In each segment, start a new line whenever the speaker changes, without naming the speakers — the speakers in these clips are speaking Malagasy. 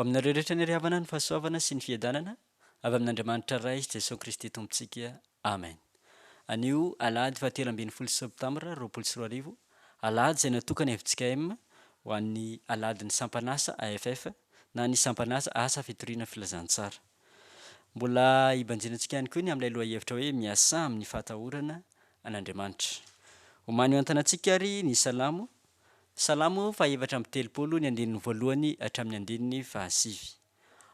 aminareo rehetra ny ry havana ny fahasoavana sy ny fiadanana avy amin'Andriamanitra ray Jesosy Kristy tompontsika amen. Anio alahady fahatelo ambin'ny folo septambra roapolo sy roa arivo, alahady izay natokana FJK M ho an'ny aladin'ny sampanasa AFF na ny sampanasa asa fitoriana filazantsara. Mbola hibanjinantsika ihany koa ny amin'ilay loha hevitra hoe miasa amin'ny fahatahorana an'Andriamanitra. Homany ho antanantsika ary ny salamo fahaefatra amby telopolo ny andinin'ny voalohany hatramin'ny andininy fahasivy.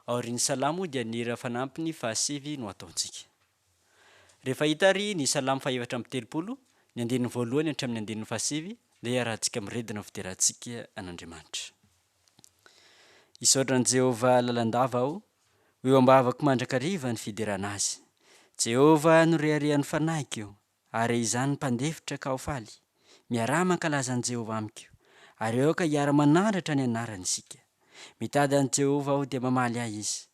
Aorian'ny salamo dia ny hira fanampiny fahasivy no ataontsika. Rehefa hita ary ny salamo fahaefatra amby telopolo ny andinin'ny voalohany hatramin'ny andinin'ny fahasivy dia iarahantsika miredina fiderahantsika an'Andriamanitra. Isaotran'i Jehovah lalandava aho, ho eo ambavako mandrakariva ny fiderana azy. Jehovah no reharehan'ny fanahiko eo, ary izany mpandefitra ka ho faly. Miarah mankalaza an'i Jehovah amiko, ary eo ka hiara-manandratra ny anarany isika. Mitady an'i Jehovah aho dia mamaly ahy izy,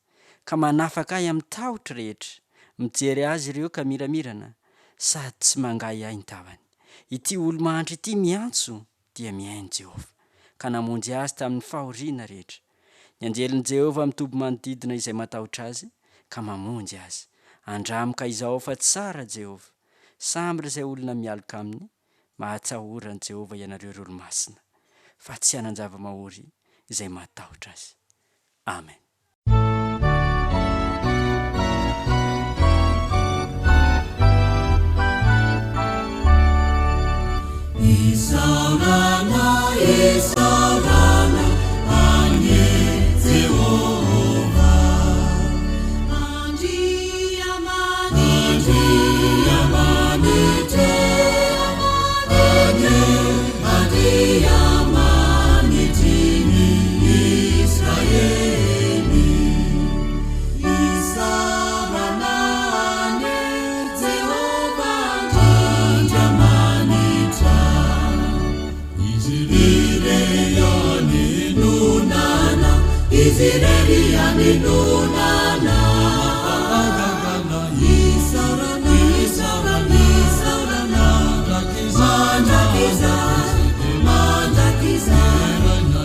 ka manafaka ahy amin'ny tahotra rehetra. Mijery azy ireo ka miramirana, sady tsy mangay ahy ny tahony. Ity olo mahantra ity miantso dia mihaino Jehovah, ka namonjy azy tamin'ny fahoriana rehetra. Ny anjelin'i Jehovah mitoby manodidina izay matahotra azy, ka mamonjy azy. Andramoka izao fa tsara Jehovah, samby izay olona mialoka aminy. Mahatsahora an'i Jehovah ianareo rolomasina, fa tsy hanan-java-mahory izay matahotra azy. Amen.
Isaurana, Isaurana, anie Jehovah. Andriamani, Andriamani, Andriamani, Israeli. Isaurana, anie Jehovah, Andriamani. Izireliani nunana, Isaurana, Isaurana, Isaurana, mandakiza,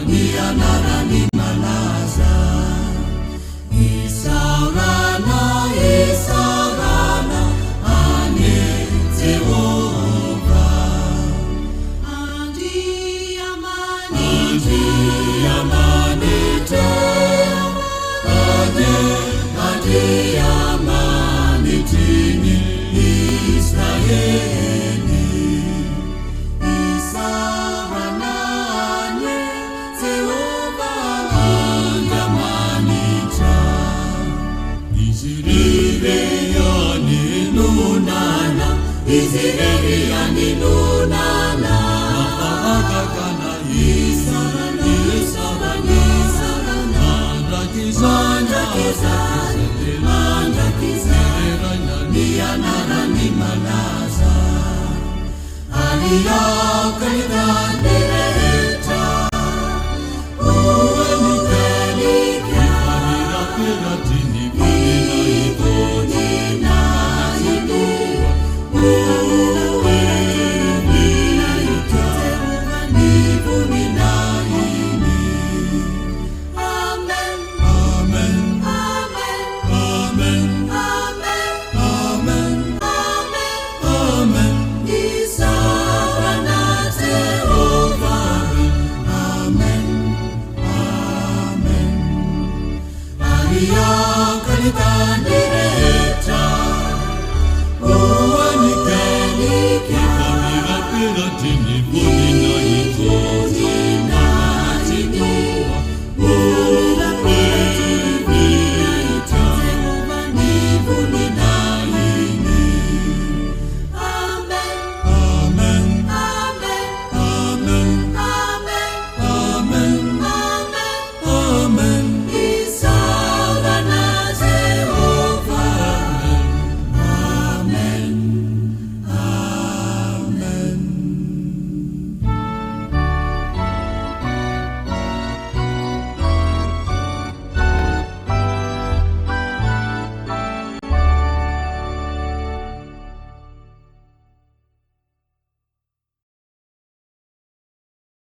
nianarani malaza. Isaurana, Isaurana, anie Jehovah. Andriamani, Andriamani, Andriamani, Israeli. Isaurana, anie Jehovah. Andriamani, Izireliani nunana, Izireliani nunana, Isaurana, Isaurana, mandakiza, nianarani malaza. Aliyakanireta, uwenikenikia,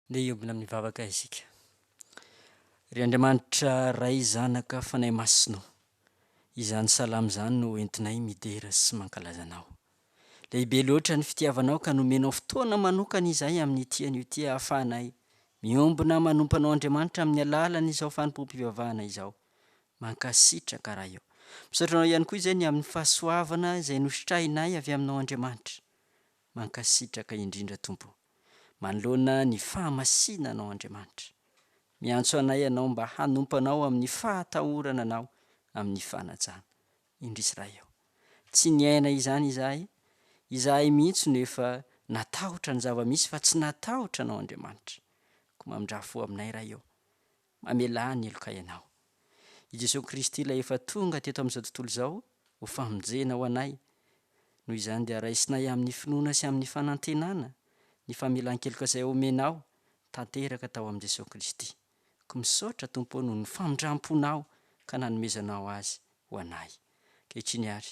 Nde iombina amin'ny vavaka isika. ry Andriamanitra ray zanaka fanay masinao, izany salamo zany no entinay midera sy mankalazanao. Lehibe loatra ny fitiavanao ka nomenao fotoana manokana izay amin'ny tian'io ty ahafahanay miombona manompanao Andriamanitra amin'ny alalany izao fanompoam-pivavahana izao. Mankasitraka raha io. Misaotra anao ihany koa izay ny amin'ny fahasoavana izay nositrahinay avy aminao Andriamanitra. Mankasitraka indrindra Tompo. Manoloana ny fahamasinanao Andriamanitra. Miantso anay ianao mba hanompanao amin'ny fahatahorana anao amin'ny fanajana. Indrisy raha io. Tsy ny aina izany izahay mihitsy nefa natahotra ny zava-misy fa tsy natahotra anao Andriamanitra. Ko mamindrafo aminay raha io. Mamela ny eloka ianao. I Jesosy Kristy ilay efa tonga teto amin'izao tontolo izao, ho famonjena ho anay. Noho izany dia raisinay amin'ny finoana sy amin'ny fanantenana, ny famelan-keloka izay omenao, tanteraka tao amin'i Jesosy Kristy. Ko misaotra Tompo noho ny famindramponao ka nanomezanao azy ho anay. Kehitriny ary.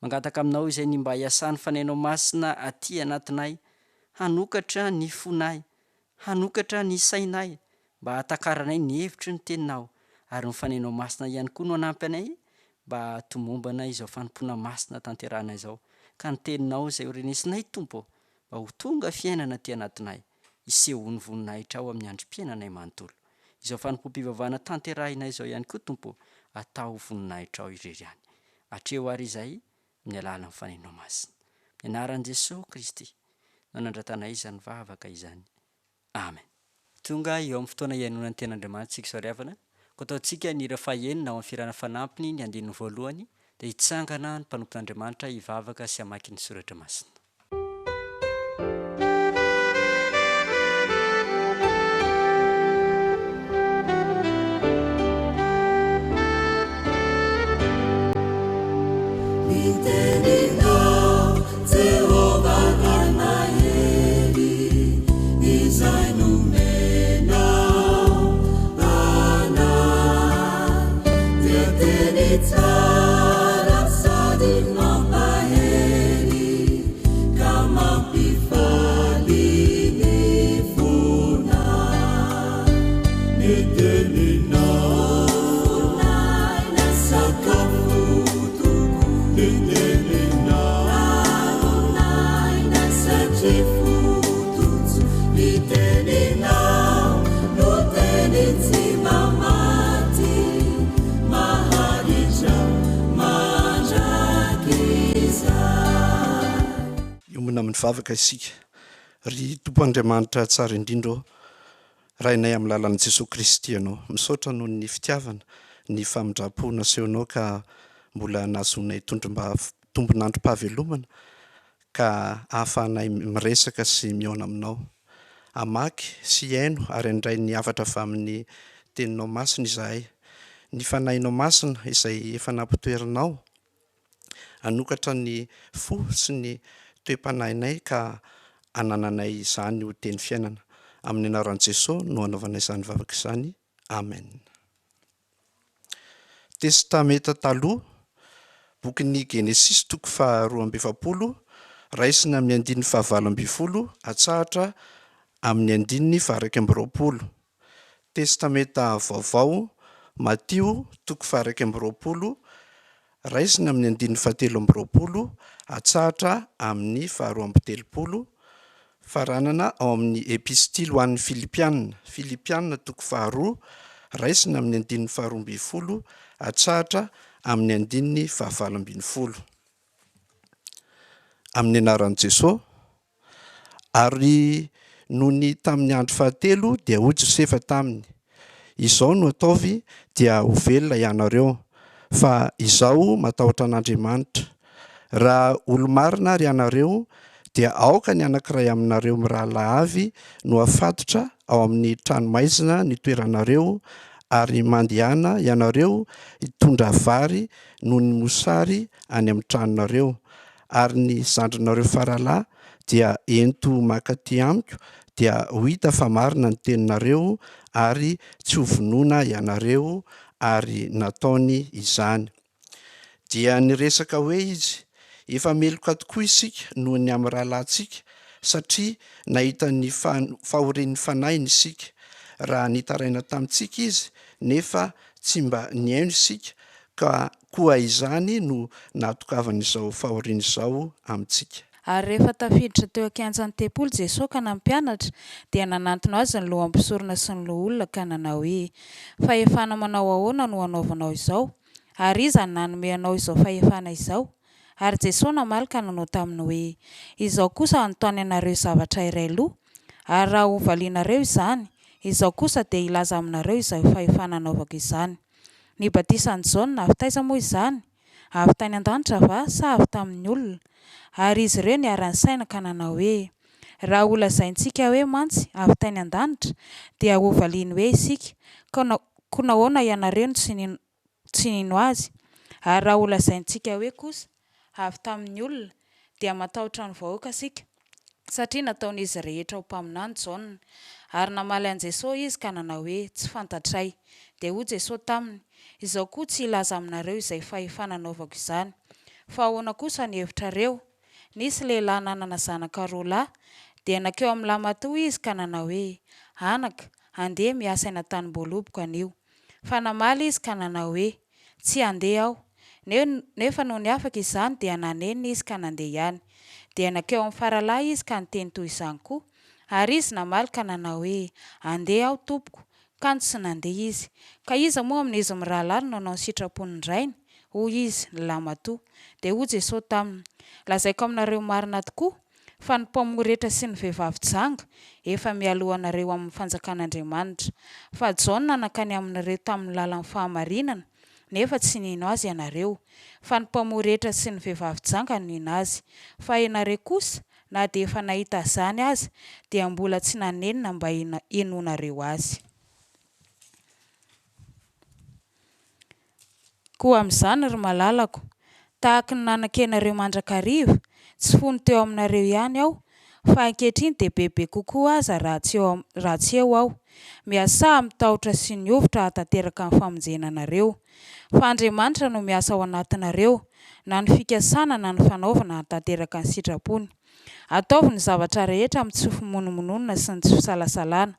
Mangataka aminao izay ny mba hiasany fanainao masina aty anatinay, hanokatra ny fonay, hanokatra ny sainay, mba hatakaranay ny hevitry ny teninao, ary ny fanainao masina ihany koa no hanampy anay mba hatomombana izao fanompoana masina tanterana izao. Ka ny teninao izay ho renesinay Tompo, mba ho tonga fiainana ty anatinay, hiseho ny voninahitra ao amin'ny androm-piainanay manontolo. Izao fanompoam-pivavahana tanterahinay izao ihany koa Tompo, atao voninahitra ao irery ihany. Hatreo ary izay amin'ny alalan'ny fanainao masina. Ny anaran'i Jesosy Kristy no nandratanay izany vavaka izany. Amen. Tonga eo amin'ny fotoana iainonan'ny ten'Andriamanitra tsika soariavana. Ko ataontsika ny hira fahaenina ao amin'ny firana fanampiny ny andininy voalohany, dia hitsangana ny mpanompon'Andriamanitra hivavaka sy hamaky ny soratra masina.
Miteninao Jehovah Anaeli, izay nomenao anay, dia teny tsara sady mampahely, ka mampifaly ny vonay. Miteninao vonay na sakafo
iomona amin'ny vavaka isika ry Tompo Andriamanitra tsara indrindra rainay amin'ny lalan'i Jesosy Kristy ianao. Misaotra noho ny fitiavana, ny famindrapo nasehonao ka mbola nazonay tombon'androm-pahavelomana ka ahafahanay miresaka sy miaona aminao. Amaky sy haino ary andray ny afatra avy amin'ny teninao masina izahay. Ny fanahinao masina izay efa nampitoerinao, anokatra ny fo sy ny toe-panahinay ka anananay izany ho teny fiainana. Amin'ny anaran'i Jesosy no anaovanay izany vavaka izany. Amen. Testameta taloha, bokin'ny Genesis toko 2:20, raisina amin'ny andininy 20, atsahatra amin'ny andininy 120. Testameta vaovao, Matio toko 1:20, raisina amin'ny andininy 7:20, atsahatra amin'ny 2:30. Faranana ao amin'ny epistily ho an'ny Filipianina toko 2, raisina amin'ny andininy 12, atsahatra amin'ny andininy 20. Amin'ny anaran'i Jesosy. Ary noho ny tamin'ny andro fahatelo dia hoy Josefa taminy, izao no ataovy dia ho velona ianareo, fa izao matahotra an'Andriamanitra. Raha olo-marina ary ianareo dia aoka ny anankiray aminareo mirahalahy avy no afatotra ao amin'ny tranomaizina ny toeranareo, ary mandehana ianareo hitondra vary noho ny mosary any amin'ny tranonareo, ary ny zandrinareo faralahy dia ento makaty amiko, dia ho hita fa marina ny teninareo ary tsy ho vonoina ianareo, ary nataony izany. Dia niresaka hoe izy, efa meloka tokoa isika noho ny amin'ny rahalahintsika, satria nahita ny fahoren'ny fanahiny isika. Raha nitaraina tamintsika izy nefa tsy mba niaino isika ka koa izany no nahatokavan'izao fahoriana izao amintsika.
Ary rehefa tafiditra teo an-kianjan'ny tempoly Jesosy ka nampianatra dia nanantona azy ny loham-pisorona sy ny loha olona ka nanao hoe fahefana manao ahoana no hanaovanao izao ary iza ny nanome anao izao fahefana izao? Ary Jesosy namaly ka nanao taminy hoe izao kosa anontany anareo zavatra iray loha ary raha hovalianareo izany izao kosa dia ilaza aminareo izay fahefana anaovako izany. Ny batisan'i Jaona avy taiza moa izany? Avy tany an-danitra va sa avy tamin'ny olona? Ary izy ireo niara-ny saina ka nanao hoe raha ho lazaintsika hoe mantsy avy tany an-danitra dia hovaliany hoe isika ko nahoana ianareo no tsy nino azy? Ary raha ho lazaintsika hoe kosa avy tamin'ny olona dia matahotra ny vahoaka sika satria nataon'izy rehetra ho mpaminany Jaona. Ary namaly an' Jesosy izy ka nanao hoe tsy fantatray. Dia hoy Jesosy taminy izao koa tsy ilaza aminareo izay fahefana anaovako izany. Fa ahoana kosa ny hevitrareo? Nisy lehilahy nanana zanaka roa lahy dia nakeo amin'ny lahy matoa izy ka nanao hoe anaka andeha miasa eny an-tanimboaloboka anio. Fa namaly izy ka nanao hoe tsy andeha aho. Nefa noho ny afaka izany dia nanenina izy ka nandeha ihany. Dia nakeo amin'ny faralahy izy ka niteny toy izany koa. Ary izy namaly ka nanao hoe andeha aho tompoko, ka tsy nandeha izy. Ka iza moa amin'izy mirahalahy no nanao ny sitrapon'ny rainy? Hoy izy ny lahy matoa. Dia hoy Jesosy taminy lazaiko aminareo marina tokoa fa ny mpamory rehetra sy ny vehivavy janga efa mialohanareo amin'ny fanjakan'Andriamanitra. Fa Jaona nakany aminareo tamin'ny lalan'ny fahamarinana nefa tsy nino azy ianareo. Fa ny mpamory rehetra sy ny vehivavy janga no nino azy. Fa ianareo kosa na dia efa nahita zany azy dia mbola tsy nanenina mba hinonareo azy. Koa amin'izany ry malalako, tahaka ny nanan-kenareo mandrakariva, tsy fony teo aminareo ihany aho, fa ankehitriny dia bebe kokoa aza raha tsy eo aho. Miasa mitahotra sy niovotra hatateraka ny famonjena anareo. Fa Andriamanitra no miasa ao anatinareo, na ny fikasana na ny fanaovana hatateraka ny sitrapony. Ataovy ny zavatra rehetra amin'ny tsy fimonomonona sy ny tsy fisalasalana,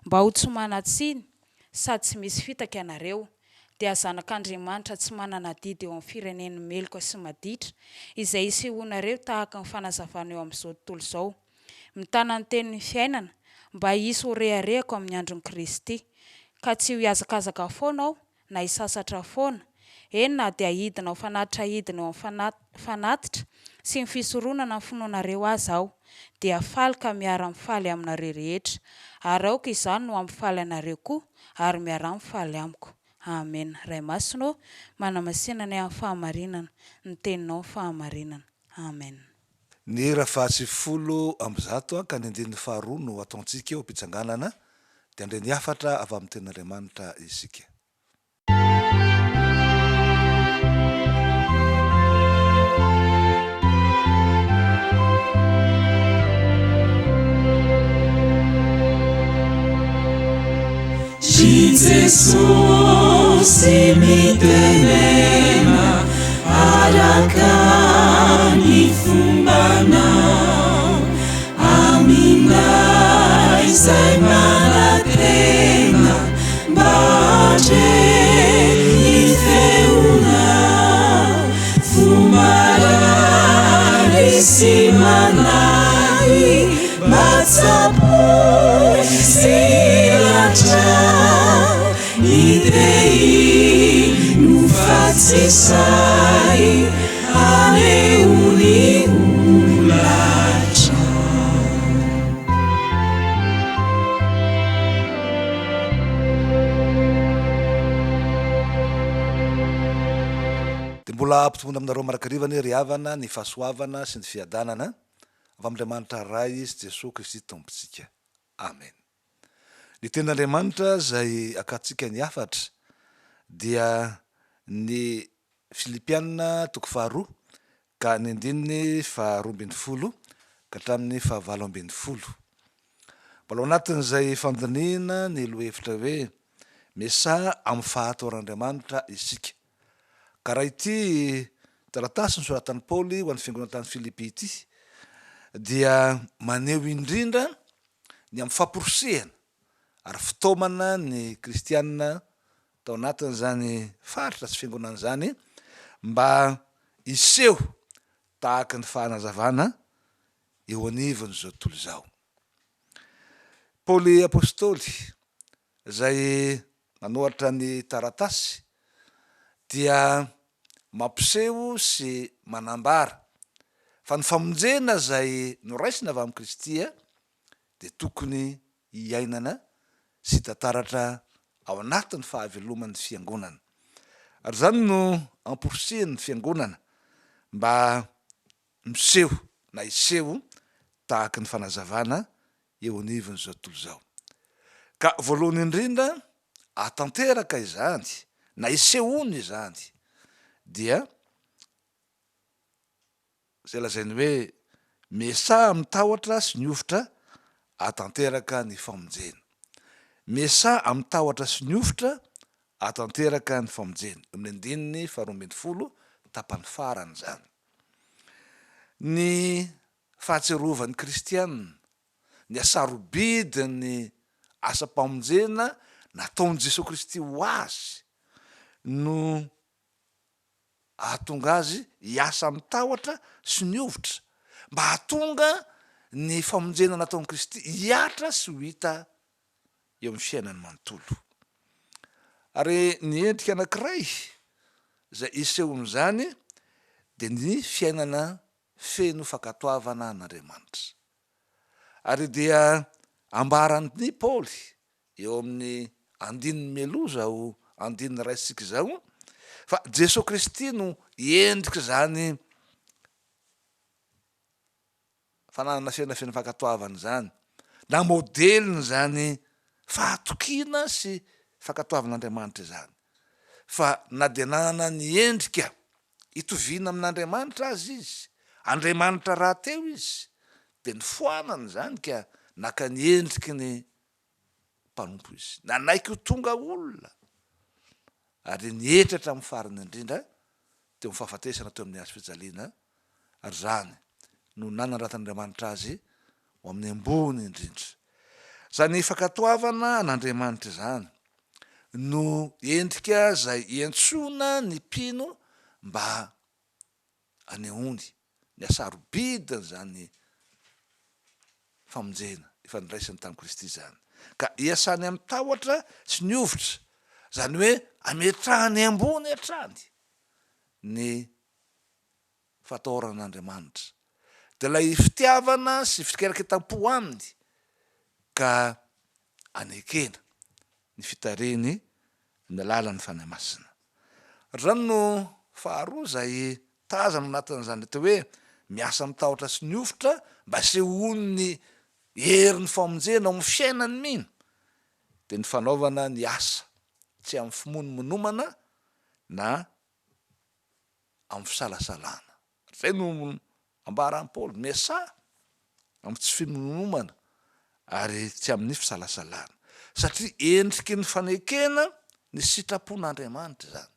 mba ho tsy manatsiny sady tsy misy fitaka ianareo. Dia zanak'Andriamanitra tsy manana didy eo amin'ny fireneny meloka sy maditra izay isehoanareo tahaka ny fanazavana eo amin'izao tontolo izao. Mitana ny tenin'ny fiainana mba hisy ho reharehako amin'ny andron'i Kristy, ka tsy ho hiazakazaka foana aho na hisasatra foana. Eny na dia hidina ho fanatitra hidina eo amin'ny fanatitra sy ny fisoronana ny finoanareo azy aho, dia faly ka miara-mifaly aminareo rehetra. Ary aoka izany no ampifaly anareo koa ary miara-mifaly amiko. Amen. Ray Masino manamasinana ny amin'ny fahamarinana, ny teninao fahamarinana. Amen.
Ny rahafahatsy folo ambizato ka ny andininy faharoa no ataontsika eo am-pitsanganana dia andre ny afatra avy amin'ny tenin'Andriamanitra isika.
Jesosy mitenena araka ny fombanao aminay izay manatena mba hatreny feona fomarary sy manay matsapo sy latra idei no fatsisay aneuni ulatra.
Dia mbola ampitomboina aminareo marakarivany ry havana ny fahasoavana sy ny fiadanana avy amin'Andriamanitra ray izy Jesosy Kristy tompontsika. Amen. Ny tenin'Andriamanitra zay akatsika ny afatra dia ny Filipianina toko faharoa ka ny andininy faharoa ambin'ny folo ka hatramin'ny fahavalo ambin'ny folo. Mbola ao anatin'izay fandiniana ny lohevitra hoe miasa amin'ny fahataoran'Andriamanitra isika. Ka raha ity taratasy nosoratan'i Paoly ho an'ny fiangonana tany Filipy ity dia maneho indrindra ny amin'ny famporosehana ary fitaomana ny kristianina tao anatin' zany faritra tsy fiangonana zany mba iseho tahaky ny fahanazavana eo anivony zao tontolo zao. Paoly apôstôly zay manohatra ny taratasy dia mampiseho sy manambara fa ny famonjena zay noraisina avy amy Kristy de tokony iainana sy tataratra ao anatin'ny fahaveloman'ny fiangonana. Ary zany no amporosian'ny fiangonana mba miseho na iseho tahaky ny fanazavana eo anivony zao tontolo zao. Ka voalohany indrindra atanteraka izany na isehony izany dia zay lazainy hoe mesa amitahotra sy niofotra atanteraka ny famonjena. Mesa amitahotra sy niofotra atanteraka ny famonjena. Amin'ny andininy 12 tapany farany zany. Ny fahatserovan'ny kristianina, ny asarobidiny asa-pamonjena nataon'i Jesosy Kristy ho azy no ahatonga azy hiasa amitahotra sy niofotra mba hahatonga ny famonjena nataon'i Kristy hiatra sy ho hita eo amin'ny fiainany manontolo. Ary ny endrika anankiray zay isehon'izany de ny fiainana feno fankatoavana an'Andriamanitra. Ary dia ambaran'ny Paoly eo amin'ny andininy meloza ho andininy raisitsika zao fa Jesosy Kristy no endriky zany fananana fiaina feno fankatoavana zany, na modeliny zany fahatokina sy fankatoavan'Andriamanitra zany. Fa na de nanana ny endrika itovina amin'Andriamanitra azy izy, Andriamanitra raha teo izy, de ny foanany zany ka naka ny endriky ny mpanompo izy, nanaiky ho tonga olona ary nietratra amin'ny farany indrindra teo amin'ny fahafatesana teo amin'ny hazo fijaliana. Ary zany no nanaratan'Andriamanitra azy ho amin'ny ambony indrindra. Zany fankatoavana an'Andriamanitra zany no endrika zay iantsona ny mpino mba anehoany ny asarobidiny zany famonjena efa niraisany tamin'i Kristy zany. Ka iasany amin'ny tahotra sy niofotra, zany hoe ametrahany ambony hatrany ny fatahoran'Andriamanitra. De lay fitiavana sy fikaraketam-po aminy ka anekena ny fitariny ny alalan'ny fanahy masina. Zany no faharoa zay tazana anatin'izany teo hoe miasa mitahotra sy niofotra mba sehoany ny herin'ny famonjena ao amin'ny fiainany mino de ny fanaovana ny asa tsy amin'ny fimonomonomana na amin'ny fisalasalana. Zay no ambaran'i Paoly, miasa amin'ny tsy fimononomana ary tsy amin'ny fisalasalana, satria endriky ny fanekena ny sitrapon'Andriamanitra zany.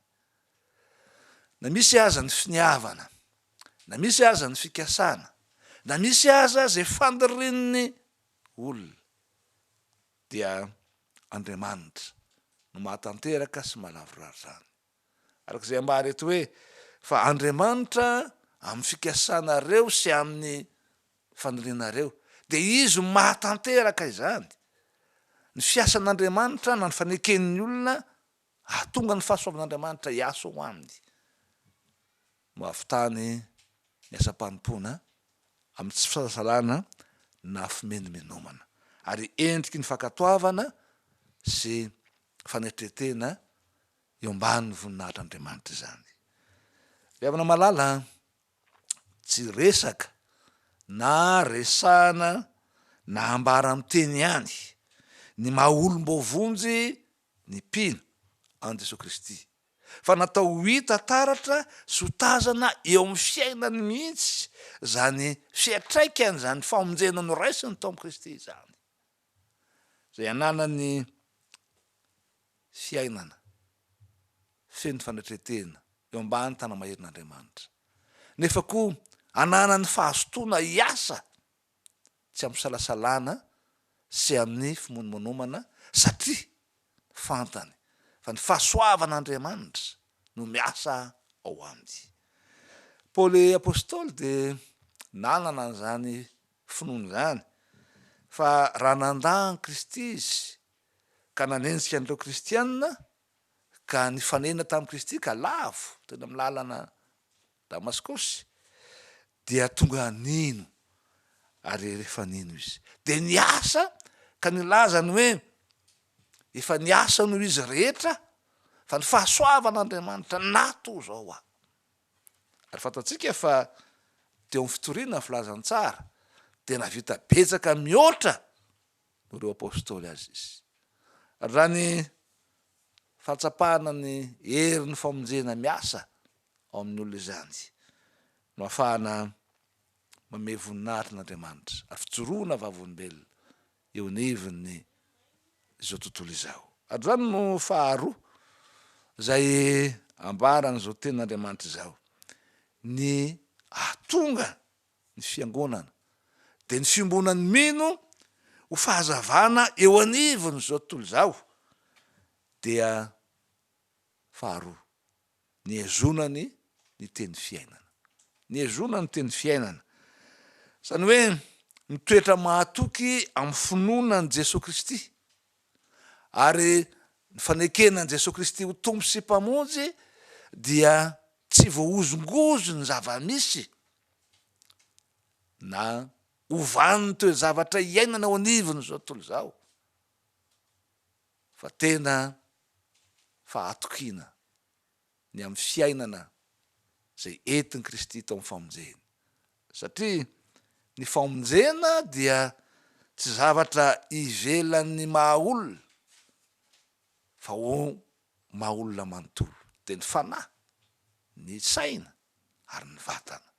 Na misy aza ny finiavana, na misy aza ny fikasana, na misy aza zay fandirin'ny olona dia Andriamanitra no mahatanteraka sy mahalavorary zany. Arak'izay ambara eto hoe fa Andriamanitra amin'ny fikasanareo sy amin'ny fanirinareo de izy mahatanteraka izany. Ny fiasan'Andriamanitra na ny faneken'ny olona ahatonga ny fahasoavan'Andriamanitra hiasa ho aminy. Mahavitany ny asa-panompona amin'ny tsy fisasalana na fimenomenomana ary endriky ny fankatoavana sy fanetretena eo ambanin'ny voninahitr'Andriamanitra zany. Ravana malala tsy resaka na resana na ambara amin'ny teny ihany ny maha olom-bovonjy ny mpino an' Jesosy Kristy, fa natao hita taratra sy ho tazana eo amin'ny fiainany mihitsy zany fiatraikany zany famonjena no raisiny tao amin'i Kristy zany, zay ananany fiainana feno fanetretena eo ambany tana maherin'Andriamanitra, nefa koa ananany fahazotoana hiasa tsy amin'ny salasalana sy amin'ny fimonomonomana satria fantany fa ny fahasoavan'Andriamanitra no miasa ao aminy. Paoly apôstôly de nanana an'zany finoana zany fa raha nandahan Kristy izy ka nanenjika an'ireo kristianina ka nifanena tamin'i Kristy ka lavo teny amin'ny lalana Damaskosy dia tonga nino ary rehefa nino izy de niasa ka nilazany hoe efa niasa noho izy rehetra fa ny fahasoavan'Andriamanitra nato zao a. Ary fantatsika fa teo amin'ny fitoriana ny filazantsara de navita betsaka mihoatra no reo apôstôly azy izy. Ary raha ny fahatsapahana ny herin'ny famonjena miasa ao amin'ny olona izany no ahafahana manome voninahitrin'Andriamanitra ary fijoroana vavolombelona eo anivon'ny izao tontolo izao. Ary zany no faharoa zay ambaran'izao tenin'Andriamanitra izao, ny ahatonga ny fiangonana de ny fiombonan'ny mino ho fahazavana eo anivon'izao tontolo izao dia faharoa ny ezonany ny teny fiainana, ny ezonany teny fiainana, zany hoe mitoetra mahatoky amin'ny finoanan'i Jesosy Kristy ary ny fanekenan'i Jesosy Kristy ho tompo sy mpamonjy dia tsy voahozongozo ny zava-misy na ovaniny toe zavatra iainana ao anivon'izao tontolo izao fa tena fahatokiana ny amin'ny fiainana zay entin'i Kristy tao amin'ny famonjeny. Satria ny famonjena dia tsy zavatra ivelan'ny mahaolona fa ho mahaolona manontolo de ny fanahy, ny saina ary ny vatana.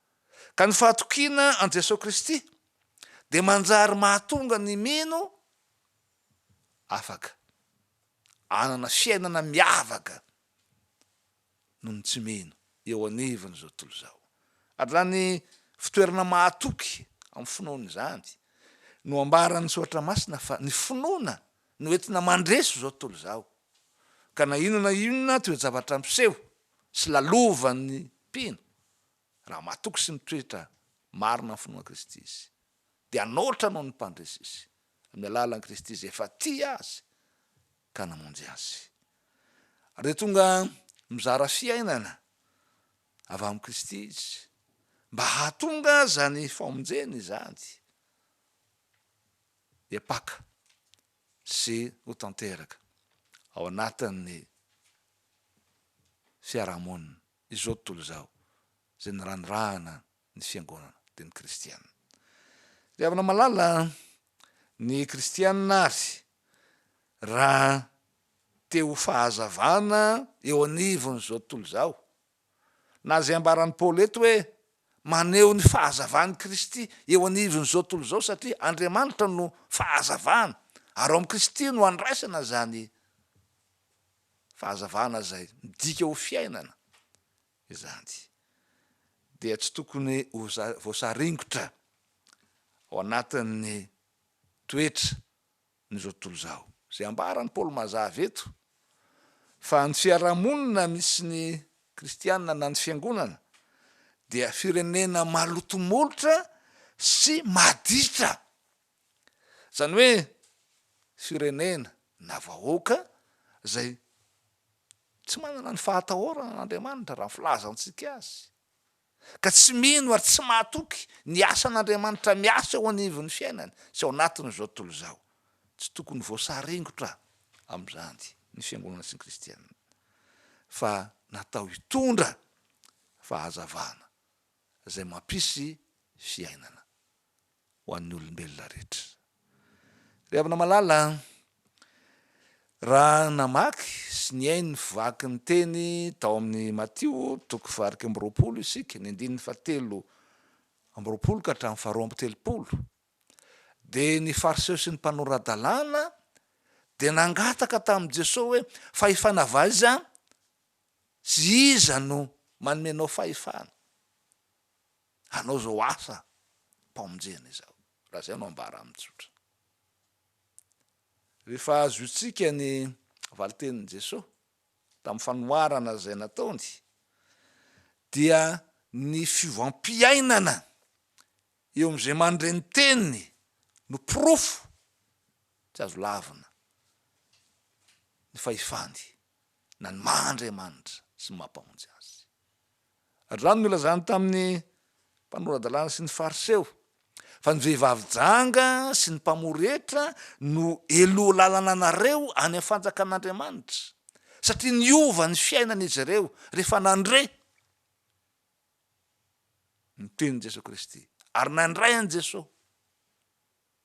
Ka ny fahatokiana an Jesosy Kristy de manjary mahatonga ny mino afaka anana fiainana miavaka noho ny tsy mino eo anivon'izao tontolo izao. Ary zany fitoerana mahatoky amin'ny finoana izany no ambaran'ny soratra masina fa ny finoana no entina mandreso zao tontolo izao ka na inona toe-javatra ampiseho sy lalovan'ny mpino raha mahatoky sy mitoetra marina ny finoana Kristy izy de anoatra noho ny mpandresy izy amin'ny alalan'i Kristy izy efa tia azy ka namonjy azy. Ary de tonga mizara fiainana avy amin'ny Kristy izy mba hahatonga zany famonjeny izany epaka sy ho tanteraka ao anatin'ny fiarahamonina izao tontolo izao zay niranirahana ny fiangonana de ny kristianina. De avana malala ny kristianina ary raha te ho fahazavana eo anivon'izao tontolo izao na zay ambaran'ny Paoly eto hoe maneho ny fahazavan'i Kristy eo anivon'izao tontolo izao satria Andriamanitra no fahazavana ary ao amin'ny Kristy no andraisana zany fahazavana zay midika ho fiainana izany dia tsy tokony voasaringotra ao anatin'ny toetra nyzao tontolo izao zay ambaran'ny Paoly mazava eto fa ny fiarahamonina misy ny kristianina na ny fiangonana dia firenena malotomolotra sy maditra, zany hoe firenena na vahoaka zay tsy manana ny fahatahorana n'Andriamanitra raha filazantsika azy ka tsy mino ary tsy mahatoky ny asan'Andriamanitra miasa eo anivon'ny fiainany sy ao anatin'izao tontolo izao tsy tokony voasaringotra am'izany ny fiangonana sy ny kristianina fa natao hitondra fahazavana zay mampisy fiainana ho an'ny olombelona rehetra. Rehavana malala raha namaky sy ny ainy vaky ny teny tao amin'ny Matio toko fahariky amby roapolo isika ny andininy fahatelo amby roapolo ka hatramin'ny faharoa amby telopolo de ny fariseo sy ny mpanoradalàna de nangataka tamin'i Jesosy hoe fahefana vaiza sy iza no manomenao fahefana anao zao asa mpamonjena izao, raha zay no ambara amitsotra. Rehefa azotsika ny valitenin'i Jesosy tamin'ny fanoarana zay nataony dia ny fivampiainana eo am'izay mandreny teniny no profo tsy azo lavina ny fahefany na ny mahandriamanitra sy ny mampamonjy azy ary zany no ilazany tamin'ny mpanoradalàna sy ny fariseo fa ny vehivavy janga sy ny mpamoretra no elo lalana anareo any amin'ny fanjakan'Andriamanitra satria niova ny fiainan'izy ireo rehefa nandre ny tenin' Jesosy Kristy ary nandray an' Jesosy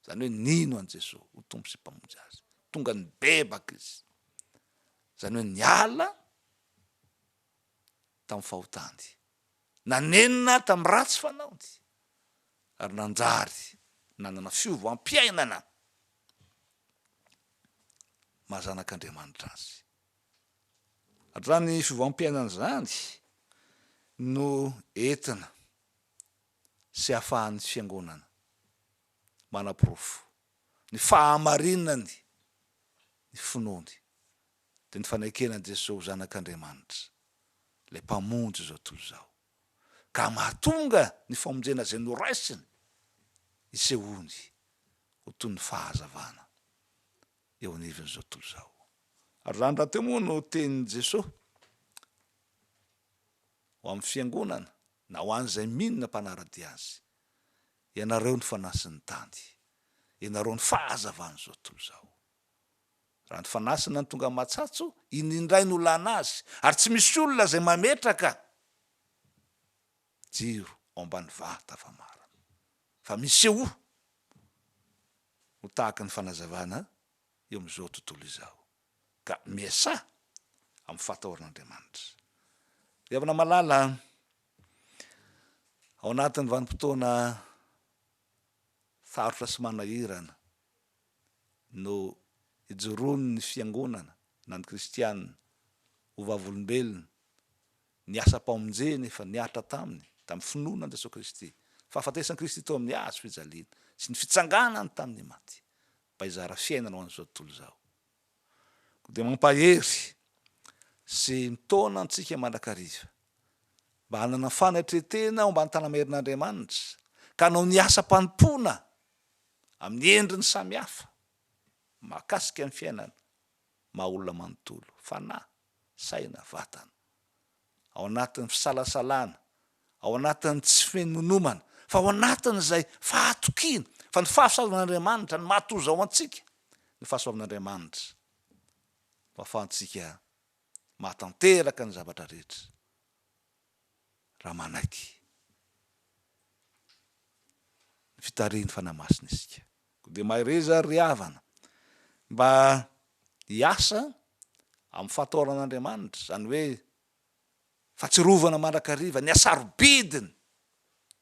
zany hoe nino an' Jesosy ho tompo sy mpamonjy azy tonga ny bebaka izy zany hoe niala tamin'ny fahotany nanenina tamin'ny ratsy fanaony ary nanjary nanana fiovam-piainana mahazanak'Andriamanitra azy ary zany fiovam-piainana zany no entina sy hahafahan'ny fiangonana manam-porofo ny fahamarinany ny finoany de ny fanaikenan'i Jesosy zanak'Andriamanitra le mpamonjy zao tontolo zao ka mahatonga ny famonjena zay noraisiny isehoany ho toy ny fahazavana eo aniviny zao tontolo zao ary zany raha teo moa no tenin'i Jesosy ho amin'ny fiangonana na ho an'izay minina mpanarady azy ianareo ny fanasin'ny tany ianareo ny fahazavana zao tontolo zao raha ny fanasina ny tonga matsatso inindray no lana azy ary tsy misy olona zay mametraka jiro ao ambany vata famarana fa miseho ho tahaka ny fanazavana eo am'izao tontolo izao ka miasa amin'ny fatahoran'Andriamanitra rehavana malala ao anatin'ny vanim-potoana sarotra sy manahirana no ijoroany ny fiangonana na ny kristianina ho vavolombelona ny asa-pamonjeny efa niatra taminy tamin'ny finoana an' Jesosy Kristy fahafatesan'i Kristy teo amin'ny hazo fijaliana sy ny fitsanganany tamin'ny maty mba hizara fiainana ho an'izao tontolo zao de mampahery sy mitona antsika mandrakariva mba hanana fanatretena ao ambany tanamerin'Andriamanitra ka nao ny asa-panompona amin'ny endriny samihafa mahakasika ny fiainana maha olona manontolo fanahy saina vatana ao anatin'ny fisalasalana ao anatin'ny tsy fenonomana fa ao anatin' zay fahatokiana fa ny fahasoavan'Andriamanitra ny mahatoza ao antsika ny fahasoavan'Andriamanitra ahafahantsika mahatanteraka ny zavatra rehetra raha manaiky ny fitarihany fanamasina isika de mahereza ry havana mba hiasa amin'ny fahataoran'Andriamanitra zany hoe fatsirovana mandrakariva ny asarobidiny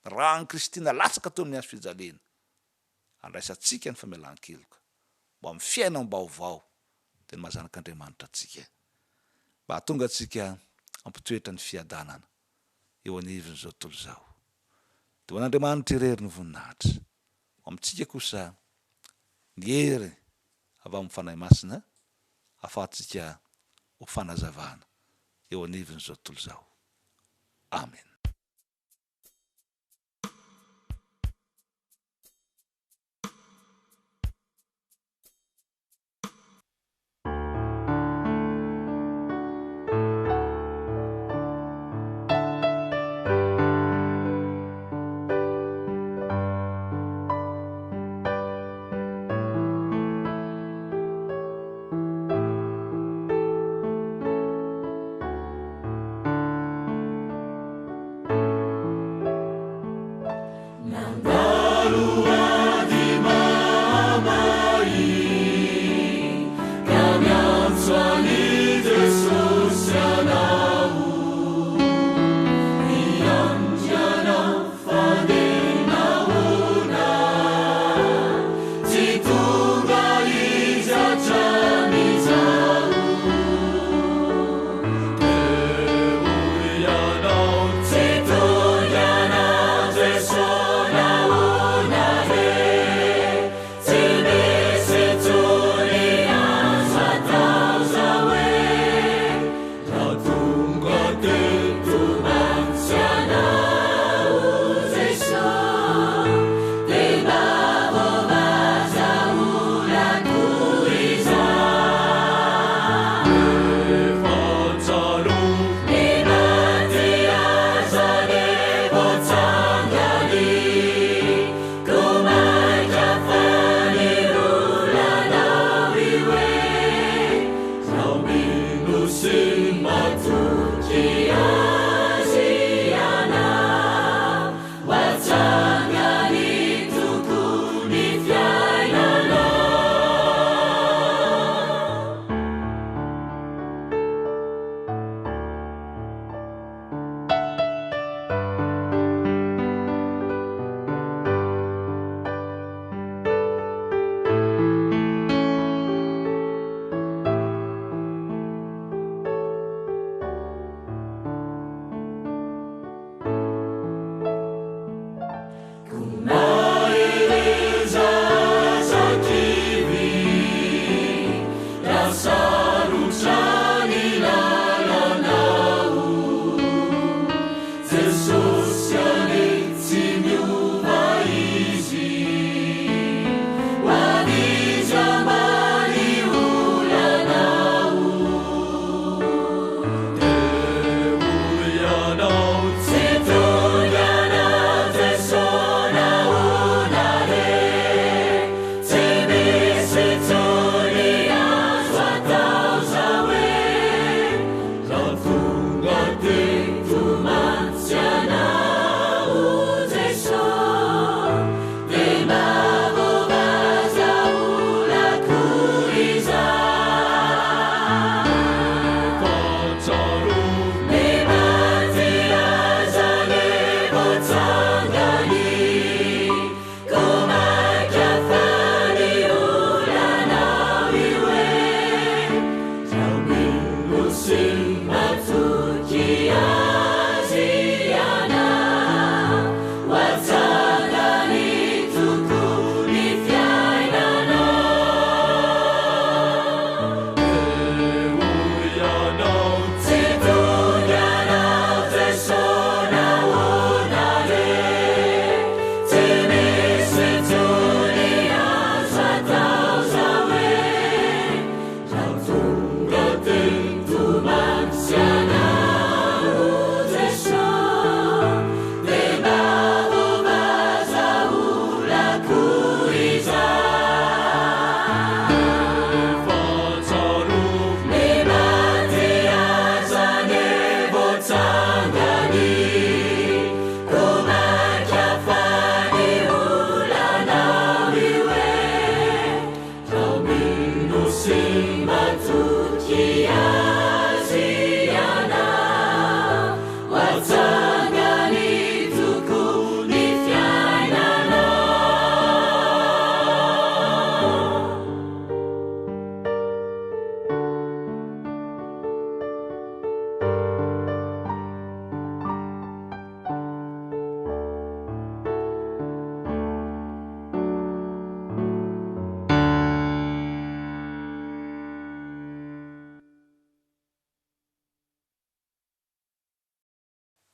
raha ny Kristina latsaka teo amin'ny hazo fijaliana andraisantsika ny famelan-keloka mba amin'ny fiainam-baovao de ny mahazanak'Andriamanitra atsika mba hatonga atsika ampitoetra ny fiadanana eo aniviny zao tontolo zao de ho an'Andriamanitra irery ny voninahitra amitsika kosa ny hery avy amin'ny fanahy masina ahafahantsika ho fanazavana eo aniviny zao tontolo zao amen.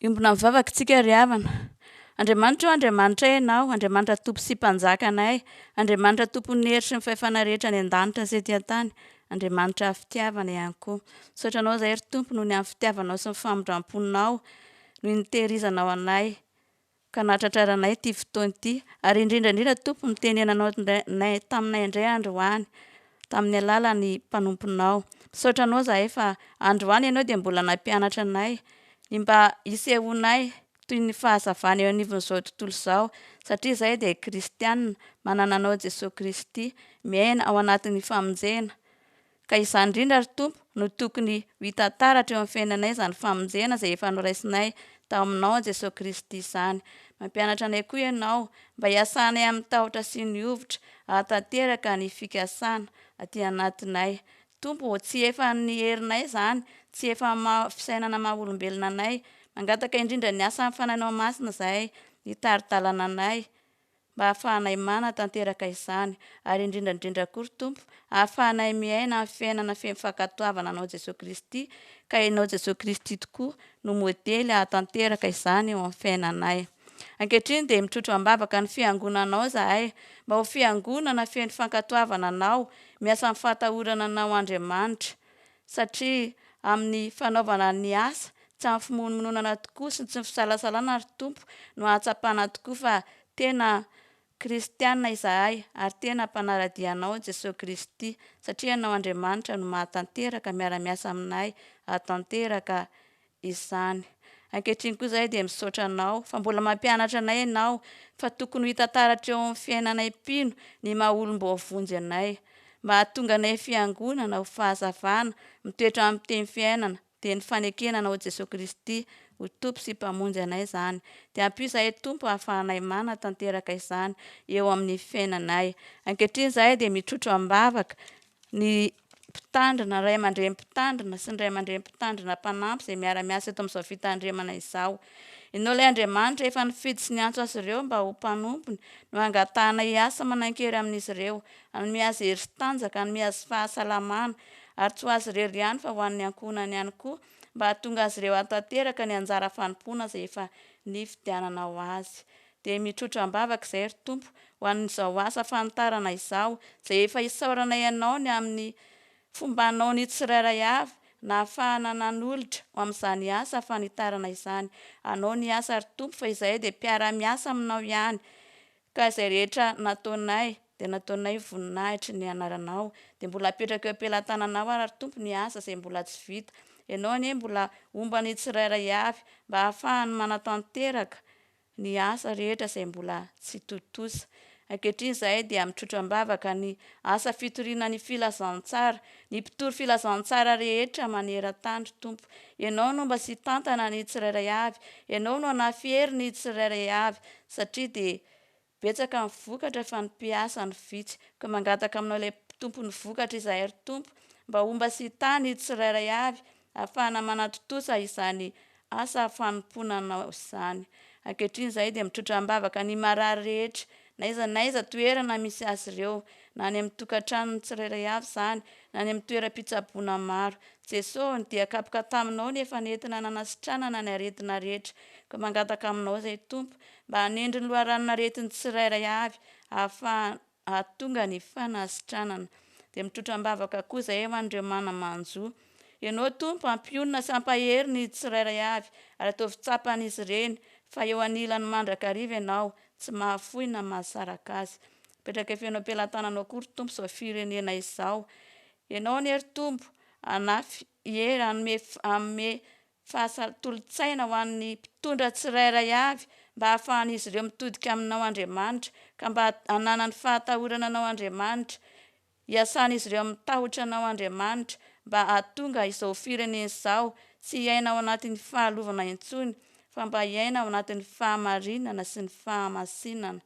Imbona mivavaka tsika ry havana. Andriamanitra io Andriamanitra ianao, Andriamanitra tompo sy mpanjakanay, Andriamanitra tompon'ny hery sy ny fahefana rehetra ny an-danitra sy etỳ an-tany, Andriamanitra fitiavana ihany koa. Misaotra anao izahay ry Tompo noho ny amin'ny fitiavanao sy ny famindram-ponao, noho ny tehirizanao anay ka nahatratraranay ity fotoana ity, ary indrindra Tompo ny tenenanao taminay indray androany tamin'ny alalan'ny mpanomponao. Misaotra anao izahay fa androany ianao dia mbola nampianatra anay ny mba hisehonay toy ny fahazavana eo anivon'izao tontolo izao, satria izahay dia kristianina manana anao Jesosy Kristy miaina ao anatin'ny famonjena. Ka izany indrindra ry Tompo no tokony ho hita taratra eo amin'ny fiainanay izany famonjena izay efa noraisinay tao aminao Jesosy Kristy izany. Mampianatra anay koa ianao mba hiasanay amin'ny tahotra sy ny ovitra ahatanteraka ny fikasana aty anatinay. Tompo tsy efa ny herinay izany, tsy efa fisainana maha-olombelona anay, mangataka indrindra ny asa amin'ny fananao masina izahay hitari-dalana anay mba hahafahanay manatanteraka izany, ary indrindrandrindra koa ry Tompo hahafahanay miaina amin'ny fiainana fankatoavana anao Jesosy Kristy, ka ianao Jesosy Kristy tokoa no modely ahatanteraka izany eo amin'ny fiainanay. Ankehitriny dia mitrotro ambavaka ny fiangonanao izahay mba ho fiangonana feno fankatoavana anao, miasa amin'ny fahatahorana anao Andriamanitra, satria amin'ny fanaovana ny asa tsy amin'ny fimonomononana tokoa sy tsy ny fisalasalana ry Tompo no ahatsapana tokoa, fa tena kristianina izahay ary tena mpanaradianao Jesosy Kristy, satria ianao Andriamanitra no mahatanteraka miara-miasa aminay ahatanteraka izany. Ankehitriny koa izahay dia misaotra anao fa mbola mampianatra anay ianao fa tokony ho hita taratra eo amin'ny fiainanay pino ny maha-olom-boavonjy anay, mba hahatonga anay fiangonana ho fahazavana mitoetra amin'ny teny fiainana dia ny fanekena anao Jesosy Kristy ho tompo sy mpamonjy anay izany. Dia ampio izahay Tompo hahafahanay manatanteraka izany eo amin'ny fiainanay. Ankehitriny izahay dia mitrotro ambavaka ny mpitandrina, ray aman-dreny mpitandrina sy ny ray aman-dreny mpitandrina mpanampy izay miara-miasa eto amin'izao fitandremana izao. Ianao ilay Andriamanitra efa nifidy sy niantso azy ireo mba ho mpanompony no angatahana hiasa manan-kery amin'izy ireo, hanome azy hery sy tanjaka, hanome azy fahasalamana, ary tsy ho azy irery ihany fa ho an'ny ankohonany ihany koa, mba hahatonga azy ireo hahatanteraka ny anjara fanompoana izay efa nifidianana ho azy. Dia mitrotro ambavaka izahay ry Tompo ho an'izao asa fanitarana izao izay efa hisaoranay ianao ny amin'ny fombanao ny tsirairay avy na ahafahana nanolotra ho amin'izany asa fanitarana izany. Anao ny asa ry Tompo fa izahay dia mpiara-miasa aminao ihany, ka izay rehetra nataonay dia nataonay voninahitra ny anaranao, dia mbola apetraka eo am-pelantananao ary ry Tompo ny asa izay mbola tsy vita. Ianao anie mbola omba ny tsirairay avy mba ahafahany manatanteraka ny asa rehetra izay mbola tsy totosa. Ankehitriny izahay dia mitrotro ambavaka ny asa fitoriana ny filazantsara, ny mpitory filazantsara rehetra maneran-tany ry Tompo. Ianao no mba sy tantana ny tsirairay avy, ianao no hanafihery ny tsirairay avy, satria dia betsaka ny vokatra fa ny mpiasa ny vitsy. Ka mangataka aminao ilay tompony vokatra izahay ry Tompo mba omba sy tany ny tsirairay avy, ahafahana manatotosa izany asa fanomponanao izany. Ankehitriny izahay dia mitrotro ambavaka ny marary rehetra, n'aiza toerana misy azy ireo, na any amin'ny tokantranony tsirairay avy izany, na any amin'ny toeram-pitsaboana maro. Jesosy dia kapoka taminao nefa nentina nanasitranana ny aretina rehetra, ka mangataka aminao izay Tompo mba hanendry ny loharanona aretin'ny tsirairay avy ahatonga ny fanasitranana. Dia mitrotro ambavaka koa izahay ho an'ireo manamanjo. Ianao Tompo hampionona sy hampahery ny tsirairay avy, ary atao fitsapan'izy ireny, fa eo anilany mandrakariva ianao, tsy mahafoy na mahasaraka azy. Petraka feno am-pelantananao koa ry Tompo izao firenena izao. Ianao anie ry Tompo hanafy hery, hanome tolon-tsaina ho an'ny mpitondra tsirairay avy mba hahafahan'izy ireo mitodika aminao Andriamanitra, ka mba hanana ny fahatahorana anao Andriamanitra, hiasan'izy ireo amin'ny tahotra anao Andriamanitra, mba atonga izao fireneny izao tsy iaina ao anatin'ny fahalovana intsony fa mba iaina ao anatin'ny fahamarinana sy ny fahamasinana.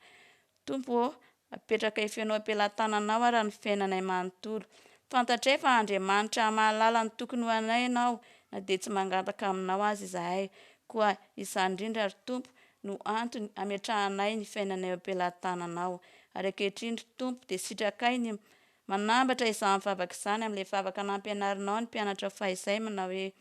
Tompo apetraka ifenao am-pelantananao raha ny fiainanay manontolo. Fantatray fa Andriamanitra mahalala ny tokony ho anay ianao na dia tsy mangataka aminao azy izahay. Koa izany indrindra ry Tompo no antony ametrahanay ny fiainanay am-pelantananao. Ary ankehitriny ry Tompo dia sitrakay ny manambatra izany vavaka izany amin'ilay vavaka nampianarinao ny mpianatra fahizay manao hoe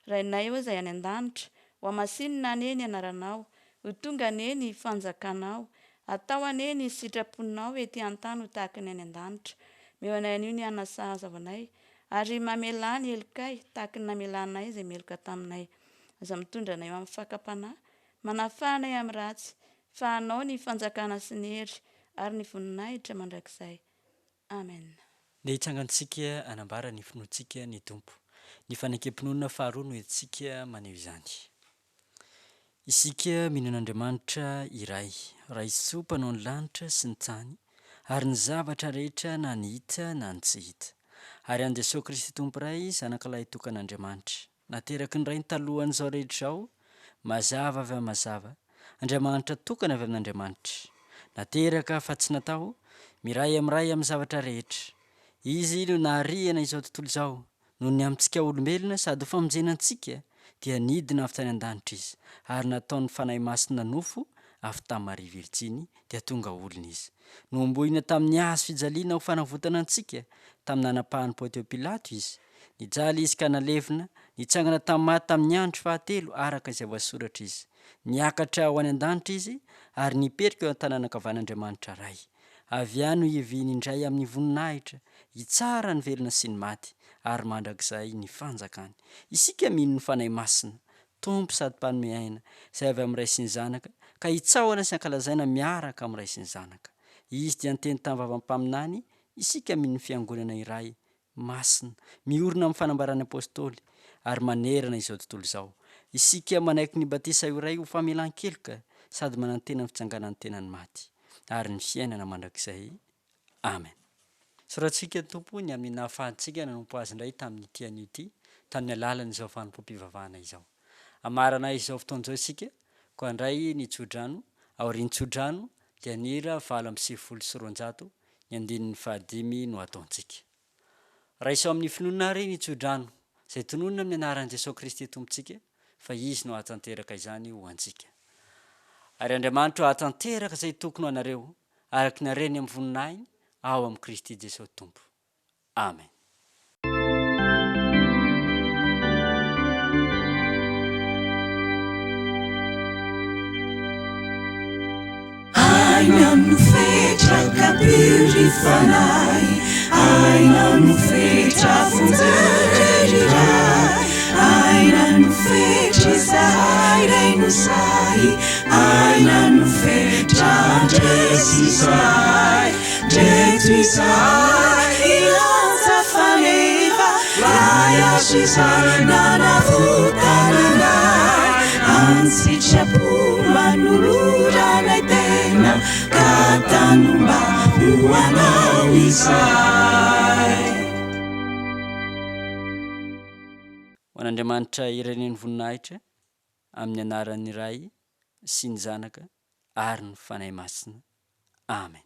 rainay eo izay any an-danitra ho amasinina ane ny anaranao, ho tonga ane ny fanjakanao, atao ane ny sitraponao ety an-tany ho tahaka ny any an-danitra. Mehona an'io ny anasazavanay ary mamelà ny helikay tahaka ny namelanay izay meloka taminay. Aza mitondra anay amin'ny fakapanahy, manafanay amin'ny ratsy, fa anao ny fanjakana sy ny hery ary ny voninahitra mandrakizay. Amen.
Dia hitsangantsika anambara ny finoantsika ny Tompo. Ny fanekem-pinoana faharoa no entsika maneho izany. Isika minon'Andriamanitra iray, raha isoa mpanao ny lanitra sy ny tany, ary ny zavatra rehetra na ny hita na ny tsy hita. Ary an Jesosy Kristy Tompo iray, zanak'ilay tokan'Andriamanitra. Nateraky ny ray ny talohan'izao rehetra izao, mazava avy amin'ny mazava, Andriamanitra tokana avy amin'Andriamanitra. Nateraka fa tsy natao, miray amin'ny zavatra rehetra. Izy no naharihana izao tontolo izao, noho ny amintsika olombelona sady ho famonjenantsika dia nidina avy tany an-danitra izy, ary nataon'ny fanahy masina nofo avy tamin'ny Maria Virjiny dia tonga olona izy. Nombohina tamin'ny hazo fijaliana ho fanavotana antsika, tamin'ny nanapahany Pontio Pilato izy. Nijaly izy ka nalevina, nitsangana tamin'ny maty tamin'ny andro fahatelo araka izay voasoratra izy. Niakatra ho any an-danitra izy ary nipetrika eo an-tanàna ankavan'Andriamanitra ray. Avy any no hiaviany indray amin'ny voninahitra, hitsara ny velona sy ny maty, ary mandrakizay ny fanjakany. Isika mino ny fanahy masina, Tompo sady mpanome aina, izay avy amin'ny Ray sy ny Zanaka, ka hitsaoana sy ankalazaina miaraka amin'ny Ray sy ny Zanaka. Izy dia niteny tamin'ny vavam-paminany, isika mino ny fiangonana iray masina, miorina amin'ny fanambarany apôstôly, ary manerana izao tontolo izao. Isika manaiky ny batisa io iray ho famelan-keloka, sady manantena ny fitsanganan'ny tenany maty, ary ny fiainana mandrakizay. Amen. Soratsika Tompo ny amin'ny nahafahantsika nanompo azy indray tamin'ny tian'io ity, tamin'ny alalan'izao fanompo-pivavahana izao. Amarana izao fotoan'izao isika, koa indray ny tsodrano, aorian'ny tsodrano dia nira 7:20 ny andinin'ny 5 no ataontsika. Raha isao amin'ny finoana ary ny tsodrano, izay tononona amin'ny anaran'i Jesosy Kristy Tompontsika, fa izy no hatanteraka izany ho antsika. Ary Andriamanitra hatanteraka izay tokony ho anareo, araka ny hareny amin'ny voninahiny, ao amin'ny Kristy Jesosy Tompo. Amen.
Aina no fetraka purifanay, aina no fetra fonjeriray, aina no fetra izay reino izay, aina no fetra andresy izay, dreto izay ilanja faneva, ray azo izay nanavotananay, ansitrapo manoloranay tena, ka tanomba ho anao izay.
Ho an'Andriamanitra irenen'ny voninahitra, amin'ny anaran'ny Ray sy ny Zanaka ary ny fanahy masina. Amen.